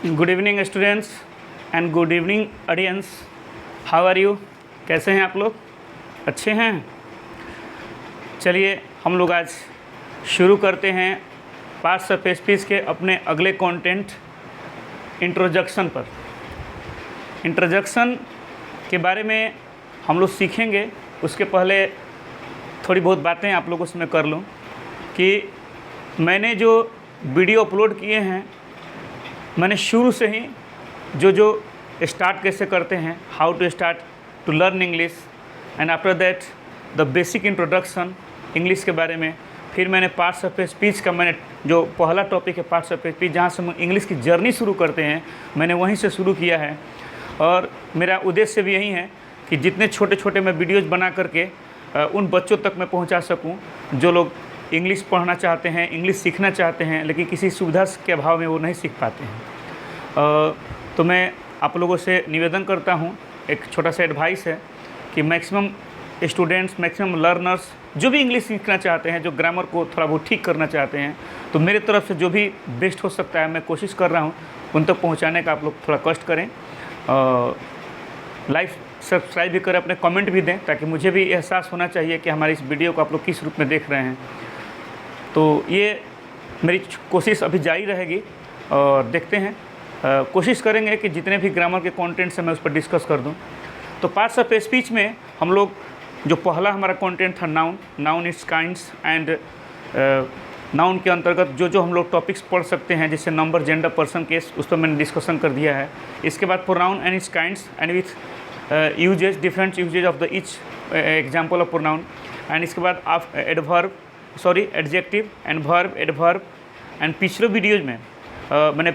Good evening students and good evening audience. How are you? कैसे हैं आप लोग? अच्छे हैं? चलिए हम लोग आज शुरू करते हैं पार्ट्स ऑफ स्पीच के अपने अगले कंटेंट इंट्रोडक्शन पर। इंट्रोडक्शन के बारे में हम लोग सीखेंगे, उसके पहले थोड़ी बहुत बातें आप लोगों से मैं कर लूँ कि मैंने जो वीडियो अपलोड किए हैं, मैंने शुरू से ही जो स्टार्ट कैसे करते हैं, how to start to learn English and after that the basic introduction English के बारे में, फिर मैंने पार्ट्स ऑफ स्पीच का मैंने जो पहला टॉपिक है पार्ट्स ऑफ स्पीच, जहाँ से हम इंग्लिश की जर्नी शुरू करते हैं, मैंने वहीं से शुरू किया है। और मेरा उद्देश्य भी यही है कि जितने छोटे छोटे मैं वीडियोज़ बना करके उन बच्चों तक मैं पहुँचा सकूँ जो लोग इंग्लिश पढ़ना चाहते हैं, इंग्लिश सीखना चाहते हैं, लेकिन किसी सुविधा के अभाव में वो नहीं सीख पाते हैं। तो मैं आप लोगों से निवेदन करता हूँ, एक छोटा सा एडवाइस है कि मैक्सिमम स्टूडेंट्स, मैक्सिमम लर्नर्स जो भी इंग्लिश सीखना चाहते हैं, जो ग्रामर को थोड़ा बहुत ठीक करना चाहते हैं, तो मेरे तरफ से जो भी बेस्ट हो सकता है मैं कोशिश कर रहा हूँ उन तक पहुँचाने का। आप लोग थोड़ा कष्ट करें, लाइक सब्सक्राइब भी करें, अपने कमेंट भी दें, ताकि मुझे भी एहसास होना चाहिए कि हमारी इस वीडियो को आप लोग किस रूप में देख रहे हैं। तो ये मेरी कोशिश अभी जारी रहेगी और देखते हैं, कोशिश करेंगे कि जितने भी ग्रामर के कंटेंट्स हैं मैं उस पर डिस्कस कर दूं। तो पार्ट्स ऑफ स्पीच में हम लोग जो पहला हमारा कंटेंट था noun it's kinds and noun के अंतर्गत जो हम लोग टॉपिक्स पढ़ सकते हैं, जैसे नंबर, जेंडर, पर्सन, केस, उस पर मैंने डिस्कशन कर दिया है। इसके बाद pronoun and its kinds and with uses, different uses of the each example of pronoun. And इसके बाद आप adjective and verb, adverb. And पिछले वीडियोज में मैंने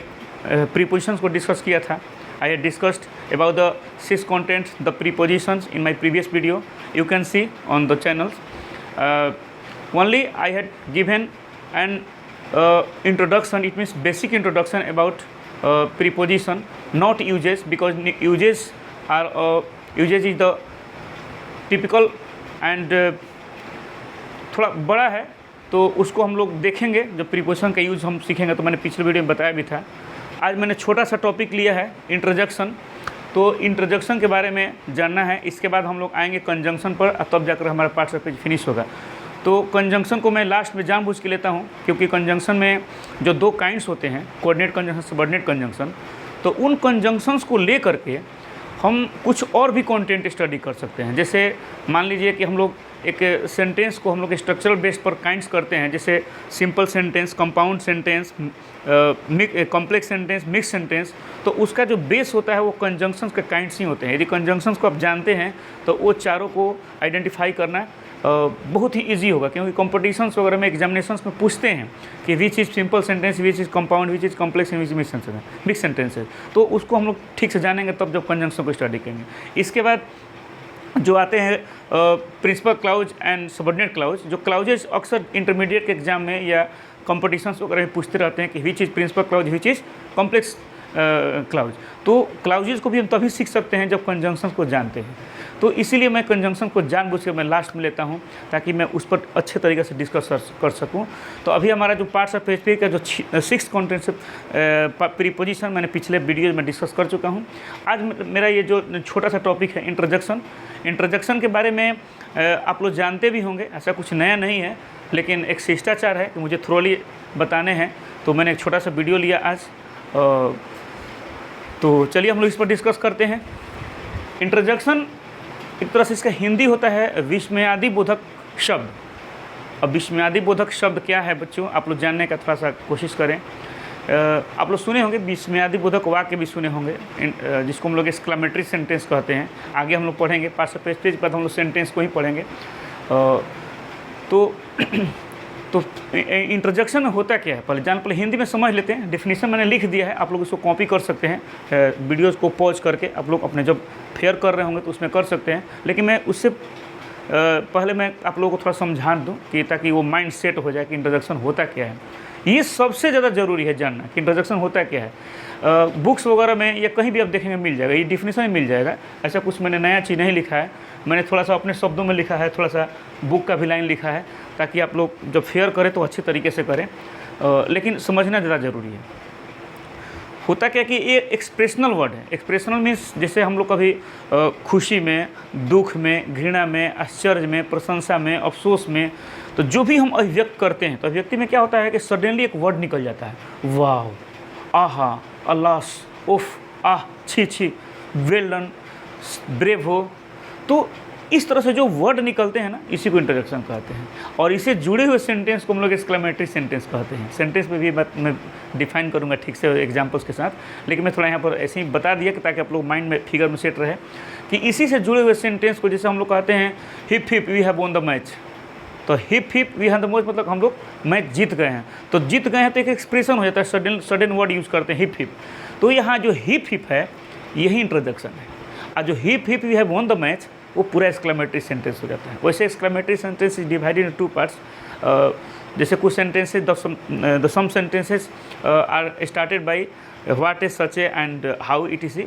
प्रीपोजिशंस को डिस्कस किया था। I had discussed about the 6 contents, the prepositions in my previous video. You can see on the channels. Only I had given an introduction, it means basic introduction about preposition, not uses, because uses is the typical and थोड़ा बड़ा है, तो उसको हम लोग देखेंगे। जब preposition का यूज़ हम सीखेंगे, तो मैंने पिछले वीडियो में बताया भी था। आज मैंने छोटा सा टॉपिक लिया है इंट्रोडक्शन, तो इंट्रोडक्शन के बारे में जानना है। इसके बाद हम लोग आएंगे कंजंक्शन पर, तब जाकर हमारा पार्ट ऑफ स्पीच फिनिश होगा। तो कंजंक्शन को मैं लास्ट में जानबूझ के लेता हूँ, क्योंकि कंजंक्शन में जो 2 काइंड्स होते हैं, कोऑर्डिनेट कंजंक्शन, सबऑर्डिनेट कंजंक्शन, तो उन कंजंक्शंस को ले करके हम कुछ और भी कंटेंट स्टडी कर सकते हैं। जैसे मान लीजिए कि हम लोग एक सेंटेंस को हम लोग स्ट्रक्चरल बेस पर काइंड्स करते हैं, जैसे simple sentence, compound sentence, complex sentence, mix sentence. तो उसका जो बेस होता है वो कंजंक्शंस के काइंड्स ही होते हैं। यदि कंजंक्शंस को आप जानते हैं तो वो चारों को आइडेंटिफाई करना बहुत ही ईजी होगा, क्योंकि कॉम्पिटिशन्स वगैरह में, एग्जामिनेशंस में पूछते हैं कि which is simple sentence, which is compound, which is complex, which mix sentence है। तो उसको हम लोग ठीक से जानेंगे तब जब कंजंक्शन को स्टडी करेंगे। इसके बाद जो आते हैं principal clause and subordinate clause. जो क्लाउजेस अक्सर इंटरमीडिएट के एग्जाम में या कॉम्पिटिशन्स वगैरह में पूछते रहते हैं कि which is principal clause, which is complex clause. तो क्लाउजेस को भी हम तभी सीख सकते हैं जब कंजंक्शन को जानते हैं। तो इसीलिए मैं कंजंक्शन को जानबूझ के मैं लास्ट में लेता हूं, ताकि मैं उस पर अच्छे तरीके से डिस्कस कर सकूं। तो अभी हमारा जो पार्ट्स ऑफ स्पीच का जो 6 कंटेंट्स प्रीपोजिशन मैंने पिछले वीडियो में डिस्कस कर चुका हूं। आज मेरा ये जो छोटा सा टॉपिक है इंट्रोडक्शन के बारे में आप लोग जानते भी होंगे, ऐसा कुछ नया नहीं है, लेकिन एक शिष्टाचार है कि मुझे थोड़ी बताने हैं, तो मैंने एक छोटा सा वीडियो लिया आज। तो चलिए हम लोग इस पर डिस्कस करते हैं। इंट्रोडक्शन एक तरह से इसका हिंदी होता है विस्मयादि बोधक शब्द। अब विस्मयादि बोधक शब्द क्या है बच्चों, आप लोग जानने का थोड़ा सा कोशिश करें। आप लोग सुने होंगे, विस्मयादि बोधक वाक्य भी सुने होंगे, जिसको हम लोग एक्सक्लेमेटरी सेंटेंस कहते हैं। आगे हम लोग पढ़ेंगे, पार्ट्स ऑफ स्पीच बाद हम लोग सेंटेंस को ही पढ़ेंगे। तो इंट्रोडक्शन में होता क्या है, पहले हिंदी में समझ लेते हैं। डेफिनेशन मैंने लिख दिया है, आप लोग इसको कॉपी कर सकते हैं, वीडियोज़ को पॉज करके आप लोग अपने जब फेयर कर रहे होंगे तो उसमें कर सकते हैं। लेकिन मैं उससे पहले मैं आप लोगों को थोड़ा समझा दूं कि ताकि वो माइंड सेट हो जाए कि इंट्रोडक्शन होता क्या है। ये सबसे ज़्यादा ज़रूरी है जानना कि इंट्रोडक्शन होता क्या है। बुक्स वगैरह में या कहीं भी आप देखेंगे मिल जाएगा, ये डिफिनेशन मिल जाएगा। ऐसा कुछ मैंने नया चीज़ नहीं लिखा है, मैंने थोड़ा सा अपने शब्दों में लिखा है, थोड़ा सा बुक का भी लाइन लिखा है, ताकि आप लोग जब फेयर करें तो अच्छे तरीके से करें, लेकिन समझना ज़्यादा ज़रूरी है। होता क्या कि ये एक्सप्रेशनल वर्ड है। एक्सप्रेशनल मीन्स जैसे हम लोग कभी खुशी में, दुख में, घृणा में, आश्चर्य में, प्रशंसा में, अफसोस में, तो जो भी हम अभिव्यक्त करते हैं तो अभिव्यक्ति में क्या होता है कि सडनली एक वर्ड निकल जाता है, वाह, आहा, अलास, उफ, आह, छी छी, वेल डन, ब्रेव हो। तो इस तरह से जो वर्ड निकलते हैं ना, इसी को इंटरजेक्शन कहते हैं। और इससे जुड़े हुए सेंटेंस को हम लोग एक्सक्लेमेटरी सेंटेंस कहते हैं। सेंटेंस में भी मैं डिफाइन करूंगा ठीक से एग्जांपल्स के साथ, लेकिन मैं थोड़ा यहाँ पर ऐसे ही बता दिया कि ताकि आप लोग माइंड में फिगर में सेट रहे कि इसी से जुड़े हुए सेंटेंस को जैसे हम लोग कहते हैं hip hip we have won the match. तो hip hip we have the match मतलब हम लोग मैच जीत गए हैं। तो जीत गए हैं तो एक एक्सप्रेशन हो जाता है, सडन वर्ड यूज़ करते हैं हिप हिप। तो यहाँ जो हिप हिप है यही इंट्रोडक्शन है, और जो hip hip we have won the match वो पूरा एक्सक्लेमेटरी सेंटेंस हो जाता है। वैसे exclamatory sentence is divided in two parts. जैसे कुछ sentences the some sentences are started by what is such a and how it is,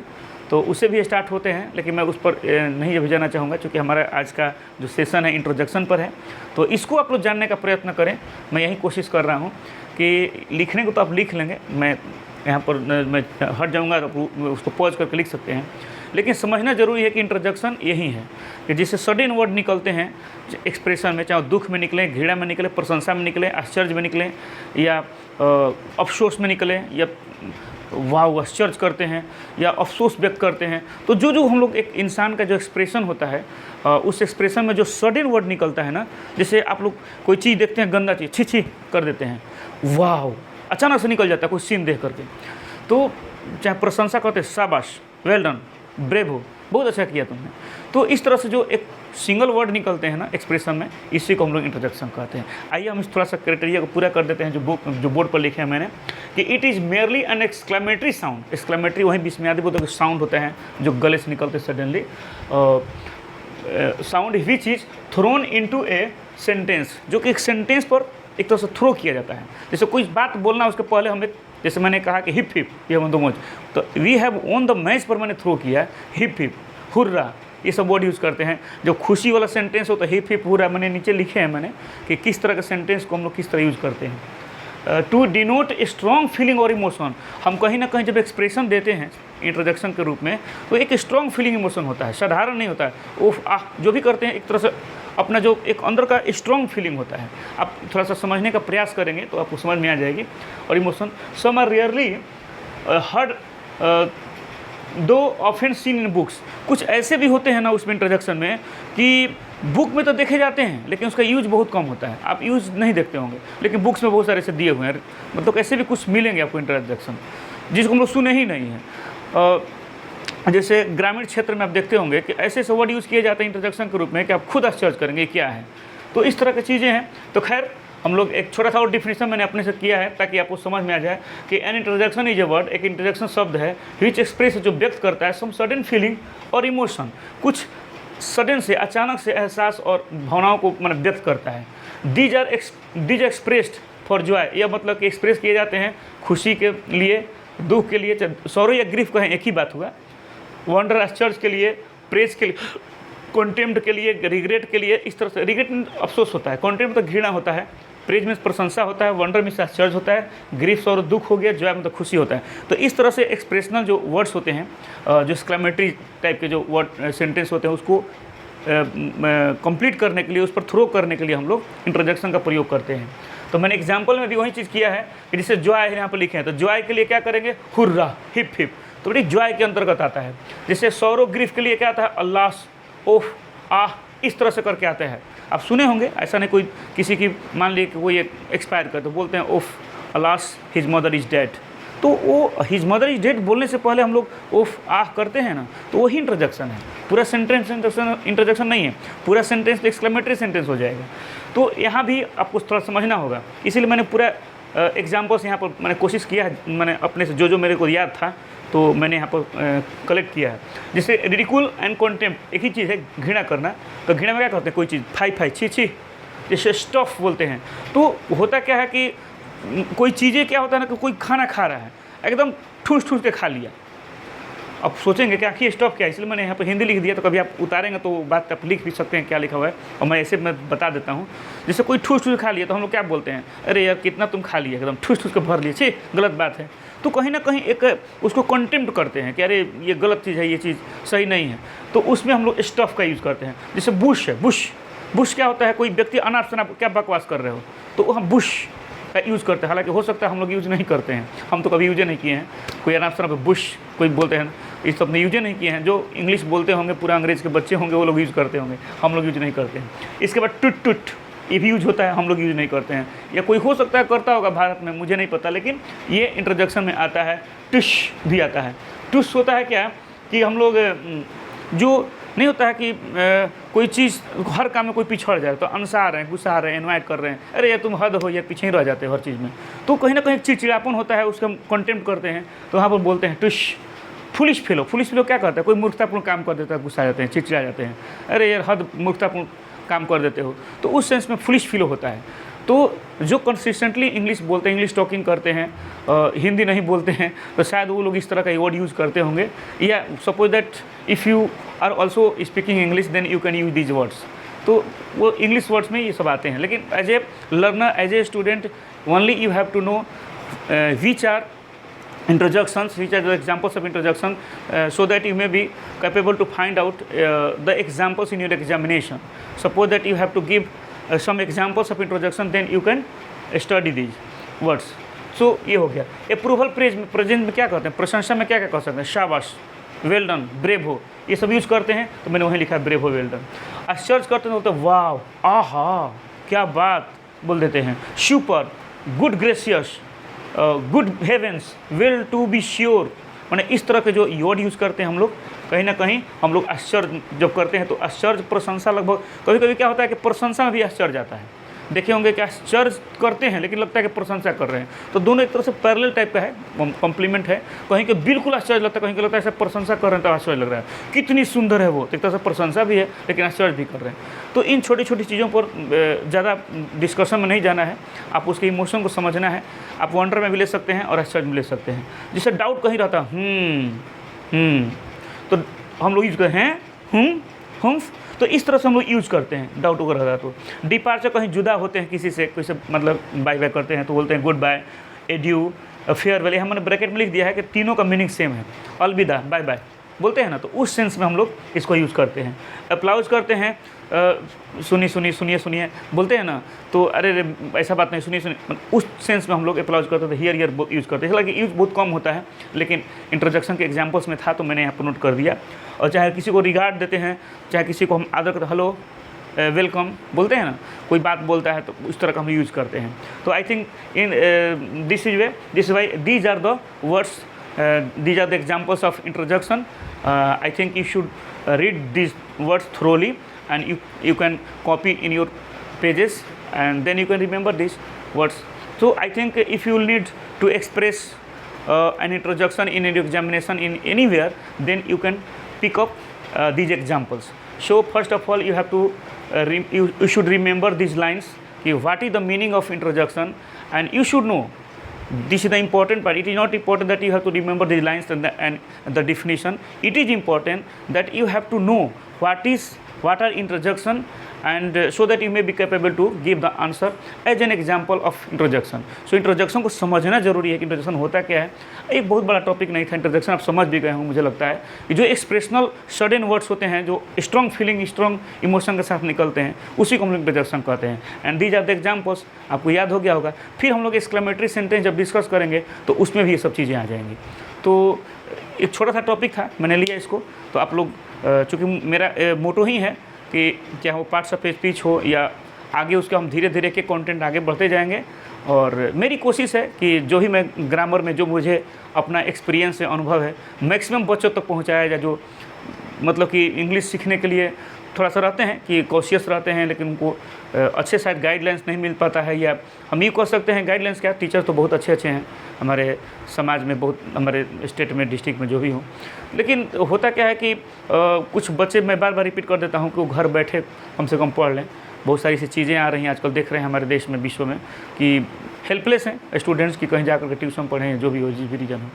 तो उससे भी स्टार्ट होते हैं, लेकिन मैं उस पर नहीं अभी जाना चाहूँगा क्योंकि हमारा आज का जो सेशन है इंट्रोडक्शन पर है। तो इसको आप लोग जानने का प्रयत्न करें। मैं यही कोशिश कर रहा हूँ कि लिखने को तो आप लिख लेंगे, मैं यहाँ पर मैं हट जाऊँगा तो उसको पॉज करके लिख सकते हैं, लेकिन समझना जरूरी है कि इंट्रोडक्शन यही है कि जिससे सडन वर्ड निकलते हैं एक्सप्रेशन में, चाहे दुख में निकले, घृणा में निकले, प्रशंसा में निकले, आश्चर्य में निकले, या अफसोस में निकले, या वाह आश्चर्य करते हैं, या अफसोस व्यक्त करते हैं। तो जो हम लोग एक इंसान का जो एक्सप्रेशन होता है उस एक्सप्रेशन में जो सडन वर्ड निकलता है ना, जैसे आप लोग कोई चीज़ देखते हैं गंदा चीज़, छी छी कर देते हैं, वाह अचानक से निकल जाता है कोई सीन देख करके। तो चाहे प्रशंसा करते हैं, शाबाश, वेल डन, ब्रेव हो, बहुत अच्छा किया तुमने। तो इस तरह से जो एक सिंगल वर्ड निकलते हैं ना एक्सप्रेशन में, इसी को हम लोग इंट्रोडक्शन कहते हैं। आइए हम इस थोड़ा सा क्राइटेरिया को पूरा कर देते हैं जो बोर्ड पर लिखे हैं मैंने, कि it is merely N exclamatory sound. Exclamatory वहीं बीच में आदि बोलते साउंड होते हैं जो गले से निकलते suddenly, sound which is throne into a sentence, जो कि एक सेंटेंस पर एक तरह से थ्रो किया जाता है। जैसे कोई बात बोलना उसके पहले हम एक, जैसे मैंने कहा कि hip hip we have won the match, तो we have won the match पर मैंने थ्रो किया है, हिप हिप, हुर्रा, ये सब वर्ड यूज़ करते हैं। जो खुशी वाला सेंटेंस हो तो हिप हिप, हुर्रा, मैंने नीचे लिखे हैं मैंने कि किस तरह के सेंटेंस को हम लोग किस तरह यूज़ करते हैं। To denote a strong feeling और इमोशन, हम कहीं ना कहीं जब एक्सप्रेशन देते हैं इंट्रोडक्शन के रूप में तो एक स्ट्रॉन्ग फीलिंग इमोशन होता है, साधारण नहीं होता है। ओफ आह जो भी करते हैं एक तरह से अपना जो एक अंदर का स्ट्रॉन्ग फीलिंग होता है। आप थोड़ा सा समझने का प्रयास करेंगे तो आपको समझ में आ जाएगी। और emotion some are rarely heard though often seen in books, कुछ ऐसे भी होते हैं ना उसमें इंट्रोडक्शन में कि बुक में तो देखे जाते हैं लेकिन उसका यूज बहुत कम होता है, आप यूज नहीं देखते होंगे, लेकिन बुक्स में बहुत सारे ऐसे दिए हुए हैं। मतलब ऐसे भी कुछ मिलेंगे आपको इंट्रोडक्शन जिसको हम लोग सुने ही नहीं हैं। जैसे ग्रामीण क्षेत्र में आप देखते होंगे कि ऐसे ऐसे वर्ड यूज़ किए जाते हैं इंट्रोडक्शन के रूप में कि आप खुद आश्चर्य करेंगे क्या है। तो इस तरह की चीज़ें हैं। तो खैर हम लोग एक छोटा सा और डिफिनेशन मैंने अपने से किया है ताकि आपको समझ में आ जाए कि an introduction is a word, एक इंट्रोडक्शन शब्द है विच एक्सप्रेस, जो व्यक्त करता है सम सडन फीलिंग और इमोशन, कुछ सडन से अचानक से एहसास और भावनाओं को मतलब व्यक्त करता है। दीज एक्सप्रेस्ड फॉर जॉय, यह मतलब कि एक्सप्रेस किए जाते हैं खुशी के लिए, दुख के लिए, सॉरो या ग्रीफ कहें एक ही बात हुआ, वंडर आश्चर्य के लिए, प्रेज के लिए, कॉन्टेम्प्ट के लिए, रिग्रेट के लिए। इस तरह से रिग्रेट में अफसोस होता है, कॉन्टेम्प्ट तो घृणा होता है, प्रेज में प्रशंसा होता है, वंडर में आश्चर्य होता है, ग्रीफ और दुख हो गया, जॉय में तो खुशी होता है। तो इस तरह से एक्सप्रेशनल जो वर्ड्स होते हैं, जो एक्सक्लेमेटरी टाइप के जो वर्ड सेंटेंस होते हैं उसको कंप्लीट करने के लिए, उस पर थ्रो करने के लिए हम लोग इंट्रोडक्शन का प्रयोग करते हैं। तो मैंने एग्जाम्पल में भी वही चीज़ किया है कि जैसे जॉय यहाँ पर लिखे हैं, तो जॉय के लिए क्या करेंगे, हुर्रा, हिप हिप, तो बड़ी जॉय के अंतर्गत आता है। जैसे सौरो ग्रीफ के लिए क्या आता है, अल्लास, ओफ, आह, इस तरह से करके आता है। आप सुने होंगे, ऐसा नहीं कोई किसी की मान लीजिए कि कोई एक्सपायर कर तो बोलते हैं oof, alas, his mother is dead, तो वो हिज मदर इज़ डेड बोलने से पहले हम लोग ओफ आह करते हैं ना, तो वही इंट्रोडक्शन है। पूरा सेंटेंस इंट्रोडक्शन नहीं है, पूरा सेंटेंस तो एक्सक्लेमेटरी सेंटेंस हो जाएगा। तो यहाँ भी आपको थोड़ा समझना होगा, इसीलिए मैंने पूरा एग्जाम्पल्स यहाँ पर मैंने कोशिश किया है, मैंने अपने से जो मेरे को याद था तो मैंने यहाँ पर कलेक्ट किया है। जैसे रिडिकुल एंड कॉन्टेम्प्ट एक ही चीज़ है, घृणा करना। तो घृणा में क्या करते हैं, कोई चीज़ फाई फाई, छी छी, जैसे स्टफ बोलते हैं। तो होता क्या है कि कोई चीज़ें क्या होता है ना कि कोई खाना खा रहा है, एकदम ठूस ठूस के खा लिया। अब सोचेंगे कि आखिर स्टॉप क्या है, इसलिए मैंने यहाँ पर हिंदी लिख दिया, तो कभी आप उतारेंगे तो बात आप लिख भी सकते हैं क्या लिखा हुआ है, और मैं ऐसे मैं बता देता हूँ। जैसे कोई ठूस ठूस खा लिया तो हम लोग क्या बोलते हैं, अरे यार कितना तुम खा लिया, एकदम ठूस ठूस के भर लिए, छी गलत बात है। तो कहीं ना कहीं एक उसको कंटेम्प्ट करते हैं कि अरे ये गलत चीज़ है, ये चीज़ सही नहीं है। तो उसमें हम लोग स्टफ़ का यूज़ करते हैं। जैसे बुश है, बुश क्या होता है, कोई व्यक्ति अनाप शनाप क्या बकवास कर रहे हो, तो हम बुश का यूज़ करते हैं। हालांकि हो सकता है हम लोग यूज़ नहीं करते हैं, हम तो कभी यूज़ नहीं किए हैं। कोई अनाप शनाप बुश कोई बोलते हैं, इस सब ने यूज़ नहीं किए हैं। जो इंग्लिश बोलते होंगे, पूरा अंग्रेज़ के बच्चे होंगे, वो लोग यूज़ करते होंगे, हम लोग यूज़ नहीं करते हैं। इसके बाद टुट ये भी यूज़ होता है, हम लोग यूज़ नहीं करते हैं, या कोई हो सकता है करता होगा भारत में, मुझे नहीं पता, लेकिन ये इंट्रोडक्शन में आता है। टुश भी आता है। टुश होता है क्या कि हम लोग जो नहीं होता है कि कोई चीज़ हर काम में कोई पिछड़ जाए, तो अनसा रहे हैं, गुस्सा रहे हैं, इन्वाइट कर रहे हैं, अरे यार तुम हद हो यार, पीछे ही रह जाते हो हर चीज़ में। तो कहीं ना कहीं चिड़चिड़ापन होता है, उसका हम कंटेम्प्ट करते हैं, तो वहाँ पर बोलते हैं टुश। फुलिश फेलो क्या करता है, कोई मूर्खतापूर्ण काम कर देता है, गुस्सा आ जाते हैं, चिड़चिड़ा जाते हैं, अरे यार हद मूर्खतापूर्ण काम कर देते हो, तो उस सेंस में फुलिश फील होता है। तो जो कंसिस्टेंटली इंग्लिश बोलते हैं, इंग्लिश टॉकिंग करते हैं, हिंदी नहीं बोलते हैं, तो शायद वो लोग इस तरह का वर्ड यूज़ करते होंगे। या suppose that if you are also speaking English then you can use these words, तो वो इंग्लिश वर्ड्स में ये सब आते हैं। लेकिन as a learner, as a student, only you have to know which are introductions, which are the examples of introduction, so that you may be capable to find out the examples in your examination. Suppose that you have to give some examples of introduction, then you can study these words. So ये हो गया। Approval present में क्या कहते हैं, प्रशंसा में क्या क्या कह सकते हैं, शाबाश, वेल डन, ब्रेव हो, ये सब यूज़ करते हैं। तो मैंने वहीं लिखा है ब्रेव हो, वेल डन। आश्चर्य करते हैं, बोलते हैं वाह, आहा, क्या बात बोल देते हैं। Super, good gracious, good heavens, will to be sure, मैंने इस तरह के जो वर्ड यूज़ करते हैं हम लोग। कहीं ना कहीं हम लोग आश्चर्य जब करते हैं, तो आश्चर्य प्रशंसा, लगभग कभी कभी क्या होता है कि प्रशंसा में भी आश्चर्य जाता है। देखे होंगे कि आश्चर्य करते हैं लेकिन लगता है कि प्रशंसा कर रहे हैं, तो दोनों एक तरह से पैरेलल टाइप का है, कॉम्प्लीमेंट है। कहीं के बिल्कुल आश्चर्य लगता है, कहीं के लगता है ऐसा प्रशंसा कर रहे हैं तो आश्चर्य लग रहा है, कितनी सुंदर है वो, एक तरह से प्रशंसा भी है लेकिन आश्चर्य भी कर रहे हैं। तो इन छोटी छोटी चीज़ों पर ज़्यादा डिस्कशन में नहीं जाना है, आप उसके इमोशन को समझना है। आप वंडर में भी ले सकते हैं और आश्चर्य में ले सकते हैं। जिससे डाउट कहीं रहता तो हम लोग यूज करते हैं तो इस तरह से हम लोग यूज़ करते हैं डाउट वगैरह रहता। तो डिपार्चर कहीं जुदा होते हैं किसी से, कोई से मतलब बाय बाय करते हैं तो बोलते हैं गुड बाय, एड्यू, फेयरवेल। हमने ब्रैकेट में लिख दिया है कि तीनों का मीनिंग सेम है, अलविदा, बाय बाय बोलते हैं ना, तो उस सेंस में हम लोग इसको यूज़ करते हैं। अप्लाउज करते हैं, सुनिए बोलते हैं ना, तो अरे ऐसा बात नहीं, सुनिए, उस सेंस में हम लोग अप्लाउज करते थे, हियर यूज़ करते हैं। हालांकि यूज़ बहुत कम होता है, लेकिन इंट्रोडक्शन के एग्जाम्पल्स में था तो मैंने यहाँ पर नोट कर दिया। और चाहे किसी को रिगार्ड देते हैं, चाहे किसी को हम आदर करते, हेलो, वेलकम बोलते हैं ना, कोई बात बोलता है तो उस तरह का हम यूज़ करते हैं। तो I think in this way these are the words, these are the examples of introduction. I think you should read these words thoroughly, and you can copy in your pages, and then you can remember these words. So I think if you need to express an introduction in your examination in anywhere, then you can pick up these examples. So first of all, you have to you should remember these lines. What is the meaning of introduction, and you should know. This is the important part. It is not important that you have to remember these lines and the definition. It is important that you have to know what are introduction, and so that you may be capable to give the answer as an example of introduction. So introduction को समझना जरूरी है कि introduction होता क्या है। एक बहुत बड़ा टॉपिक नहीं था introduction, आप समझ भी गए होंगे मुझे लगता है कि जो एक्सप्रेशनल सडन वर्ड्स होते हैं, जो स्ट्रॉन्ग फीलिंग, स्ट्रॉन्ग इमोशन के साथ निकलते हैं, उसी को हम लोग इंट्रोडक्शन कहते हैं। And these are the examples, आपको याद हो गया होगा। फिर हम लोग एक्सक्लेमेटरी सेंटेंस जब डिस्कस करेंगे तो उसमें भी ये सब चीज़ें आ जाएंगी। तो एक छोटा सा टॉपिक था, मैंने लिया इसको। तो आप लोग, चूँकि मेरा मोटो ही है कि चाहे वो पार्ट्स ऑफ स्पीच हो या आगे उसके हम धीरे धीरे के कंटेंट आगे बढ़ते जाएंगे। और मेरी कोशिश है कि जो ही मैं ग्रामर में जो मुझे अपना एक्सपीरियंस है, अनुभव है, मैक्सिमम बच्चों तक पहुंचाया जाए। जो मतलब कि इंग्लिश सीखने के लिए थोड़ा सा रहते हैं कि कॉशियस रहते हैं, लेकिन उनको अच्छे शायद गाइडलाइंस नहीं मिल पाता है, या हम ये कह सकते हैं गाइडलाइंस क्या, टीचर तो बहुत अच्छे हैं हमारे समाज में, बहुत हमारे स्टेट में, डिस्ट्रिक्ट में जो भी हो। लेकिन होता क्या है कि कुछ बच्चे, मैं बार बार रिपीट कर देता हूँ कि वो घर बैठे कम से कम पढ़ लें। बहुत सारी सी चीज़ें आ रही हैं आजकल, देख रहे हैं हमारे देश में, विश्व में, कि हेल्पलेस हैं स्टूडेंट्स की, कहीं जाकर के ट्यूशन पढ़ें, जो भी हो, जिस भी रीजन हो।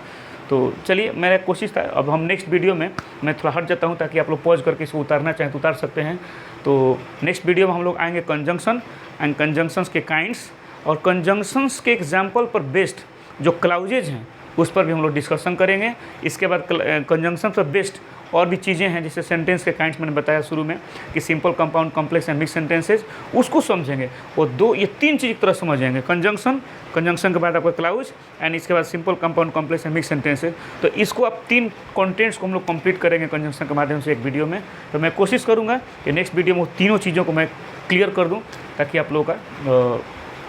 तो चलिए, मेरा कोशिश था। अब हम नेक्स्ट वीडियो में मैं थोड़ा हट जाता हूं ताकि आप लोग पॉज करके इसको उतारना चाहें तो उतार सकते हैं। तो नेक्स्ट वीडियो में हम लोग आएंगे कंजंक्शन एंड कंजंक्शंस के काइंड्स, और कंजंक्शंस के एग्जाम्पल पर बेस्ड जो क्लाउजेज हैं उस पर भी हम लोग डिस्कशन करेंगे। इसके बाद कंजंक्शन ऑफ बेस्ट और भी चीज़ें हैं, जैसे सेंटेंस के काइंड्स मैंने बताया शुरू में कि simple, compound, complex and mix sentences, उसको समझेंगे। और ये 3 चीज़ की तरह समझेंगे, कंजंक्शन के बाद आपका क्लाउज एंड इसके बाद simple, compound, complex and mix sentences. तो इसको आप 3 कंटेंट्स को हम लोग कंप्लीट करेंगे कंजंक्शन के माध्यम से एक वीडियो में। तो मैं कोशिश करूँगा कि नेक्स्ट वीडियो में वो तीनों चीज़ों को मैं क्लियर कर दूँ, ताकि आप लोगों का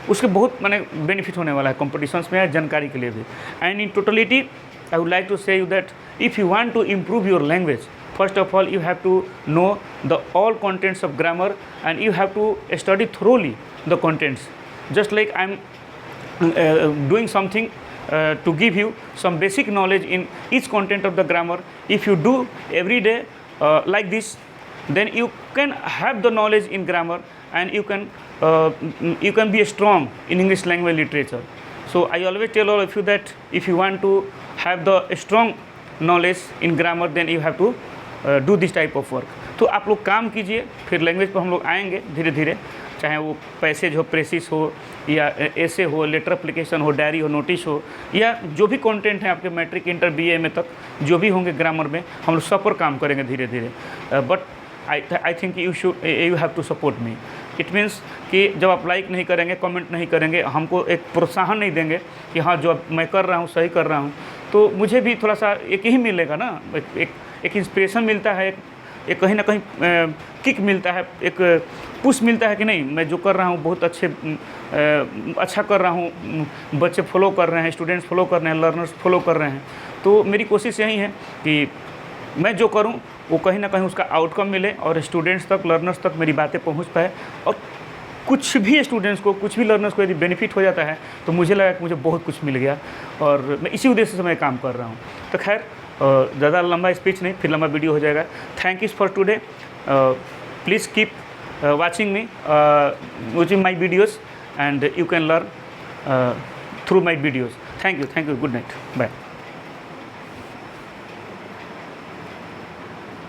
उसके बहुत माने बेनिफिट होने वाला है कॉम्पिटिशन्स में या जानकारी के लिए भी। And in totality I would like to say you that if you want to improve your language, first of all you have to know the all contents of grammar, and you have to study thoroughly the contents. Just like I'm doing something to give you some basic knowledge in each content of the grammar. If you do every day like this, then you can have the knowledge in grammar, and you can be strong in English language literature. So I always tell all of you that if you want to have the strong knowledge in grammar, then you have to do this type of work. तो आप लोग काम कीजिए, फिर language पर हम लोग आएंगे धीरे धीरे, चाहे वो पैसेज हो, प्रेसिस हो, या ऐसे हो, लेटर एप्लीकेशन हो, डायरी हो, नोटिस हो, या जो भी कंटेंट है आपके मैट्रिक, इंटर, बीए में तक जो भी होंगे ग्रामर में, हम लोग सब पर काम करेंगे धीरे धीरे। But I think you have to support me. It means कि जब आप लाइक नहीं करेंगे, कमेंट नहीं करेंगे, हमको एक प्रोत्साहन नहीं देंगे कि हाँ जो मैं कर रहा हूँ सही कर रहा हूँ, तो मुझे भी थोड़ा सा एक ही मिलेगा ना, एक इंस्पिरेशन मिलता है, एक कहीं ना कहीं किक मिलता है, एक पुश मिलता है कि नहीं मैं जो कर रहा हूँ बहुत अच्छा कर रहा हूँ, बच्चे फॉलो कर रहे हैं, स्टूडेंट्स फॉलो कर रहे हैं, लर्नर्स फॉलो कर रहे हैं। तो मेरी कोशिश यही है कि मैं जो करूं वो कहीं ना कहीं उसका आउटकम मिले और स्टूडेंट्स तक, लर्नर्स तक मेरी बातें पहुंच पाए, और कुछ भी स्टूडेंट्स को, कुछ भी लर्नर्स को यदि बेनिफिट हो जाता है तो मुझे लगा कि मुझे बहुत कुछ मिल गया, और मैं इसी उद्देश्य से मैं काम कर रहा हूं। तो खैर ज़्यादा लंबा स्पीच नहीं, फिर लंबा वीडियो हो जाएगा। Thank you for today. Please keep watching me, watching my videos, and you can learn through my videos. Thank you. Good night. Bye.